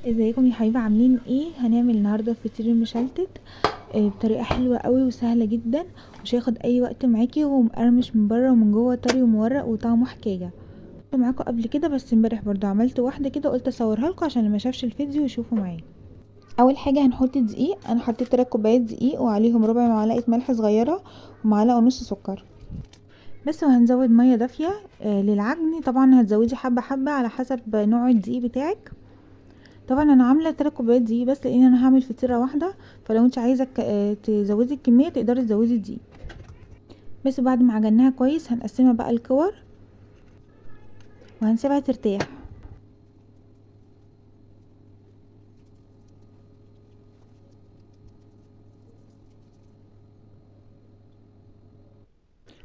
ازيكم يا حبايبي، عاملين ايه؟ هنعمل النهارده فطير المشلتت بطريقه حلوه قوي وسهله جدا، مش هياخد اي وقت معاكي، ومقرمش من بره ومن جوه طري ومورق وطعمه حكايه. كنت معاكم قبل كده، بس امبارح برضو عملت واحده كده، قلت اصورها لكم عشان اللي ما شافش الفيديو يشوفوا معايا. اول حاجه هنحط دقيق. انا حطيت 3 كوبايات دقيق وعليهم ربع معلقه ملح صغيره ومعلقه ونص سكر بس. وهنزود ميه دافيه للعجن. طبعا هتزودي حبه حبه على حسب نوع الدقيق بتاعك. طبعا انا عامله 3 كوبايات دي بس، لان انا هعمل فطيره واحده، فلو انت عايزه تزودي الكميه تقدري تزودي دي بس. بعد ما عجناها كويس هنقسمها بقى الكور وهنسيبها ترتاح.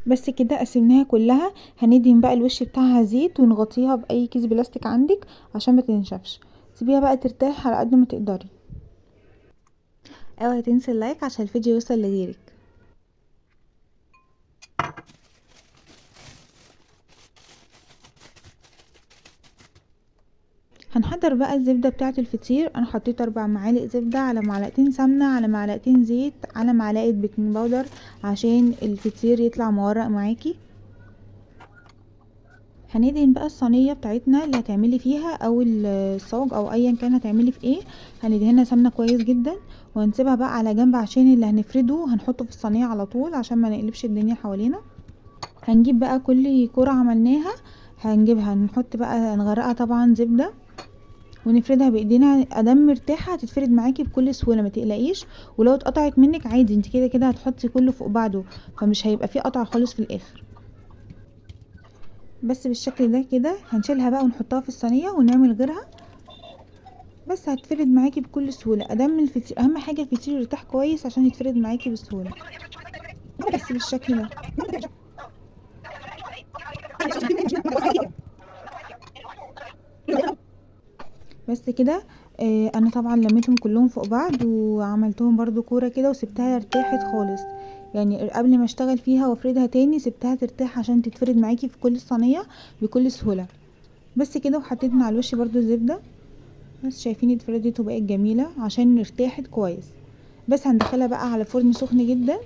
بس كده قسمناها كلها. هندهن بقى الوش بتاعها زيت ونغطيها باي كيس بلاستيك عندك عشان ما تنشفش. سيبيها بقى ترتاح على قد ما تقدري. اوعي تنسي اللايك عشان الفيديو يوصل لغيرك. هنحضر بقى الزبدة بتاعة الفطير. انا حطيت 4 معالق زبدة على معلقتين سمنة على معلقتين زيت على معلقة بيكنج باودر عشان الفطير يطلع مورق معاكي. هندهن بقى الصينية بتاعتنا اللي هتعملي فيها او الصاج او ايا كان هتعملي في ايه، هندهنها سمنة كويس جدا وهنسيبها بقى على جنب عشان اللي هنفرده هنحطه في الصينية على طول عشان ما نقلبش الدنيا حوالينا. هنجيب بقى كل كرة عملناها هنجيبها نحط بقى نغرقها طبعا زبدة ونفردها بايدينا. ادام مرتاحه هتتفرد معاكي بكل سهوله، ما تقلقيش. ولو اتقطعت منك عادي، انت كده كده هتحطي كله فوق بعضه، فمش هيبقى فيه قطع خالص في الاخر. بس بالشكل ده كده هنشيلها بقى ونحطها في الصينيه ونعمل غيرها. بس هتفرد معاكي بكل سهوله. ادام الفطير اهم حاجه الفطير يرتاح كويس عشان يتفرد معاكي بسهوله. بس بالشكل ده. بس كده. انا طبعا لميتهم كلهم فوق بعض وعملتهم برضو كورة كده وسبتها ارتاحت خالص. يعني قبل ما اشتغل فيها وافردها تاني سبتها ترتاح عشان تتفرد معاكي في كل الصينية بكل سهولة. بس كده. وحطيت على الوش برضو الزبدة. بس شايفين اتفردت وبقت جميلة عشان ارتاحت كويس. بس هندخلها بقى على فرن سخن جدا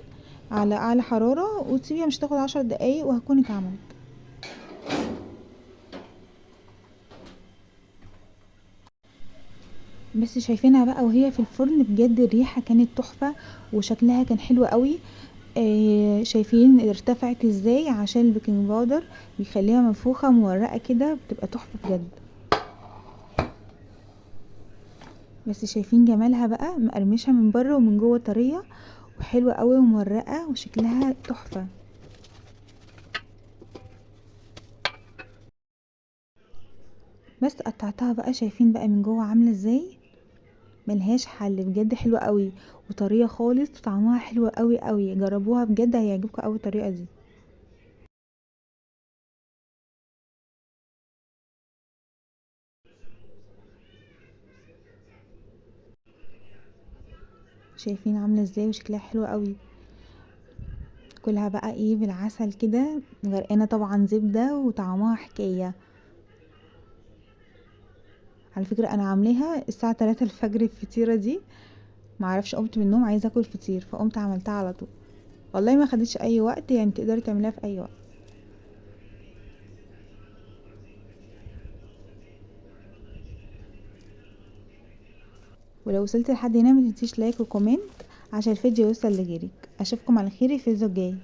على اعلى حرارة وتسيبيها مش تاخد 10 دقايق وهتكون اتعملت. بس شايفينها بقى وهي في الفرن بجد الريحة كانت تحفة وشكلها كان حلو قوي. شايفين ارتفعت ازاي عشان البيكنج باودر بيخليها منفوخة مورقة كده بتبقى تحفة بجد. بس شايفين جمالها بقى مقرمشة من بره ومن جوه طرية وحلوة قوي ومورقة وشكلها تحفة. بس قطعتها بقى شايفين بقى من جوه عاملة ازاي. ملهاش حل بجد، حلوة قوي وطرية خالص وطعمها حلو قوي قوي. جربوها بجد هيعجبكم قوي الطريقة دي. شايفين عاملة ازاي وشكلها حلو قوي. كلها بقى ايه بالعسل كده غرقانة طبعا زبدة وطعمها حكاية. على فكرة انا عاملاها الساعة 3 الفجر الفطيرة دي. معرفش قمت من النوم عايزة اكل فطير فقمت عملتها على طول. والله ما خدتش اي وقت، يعني تقدري تعمليها في اي وقت. ولو وصلت لحد هنا متنسيش لايك وكومنت عشان الفيديو يوصل لغيرك. اشوفكم على خير في الفيديو الجاي.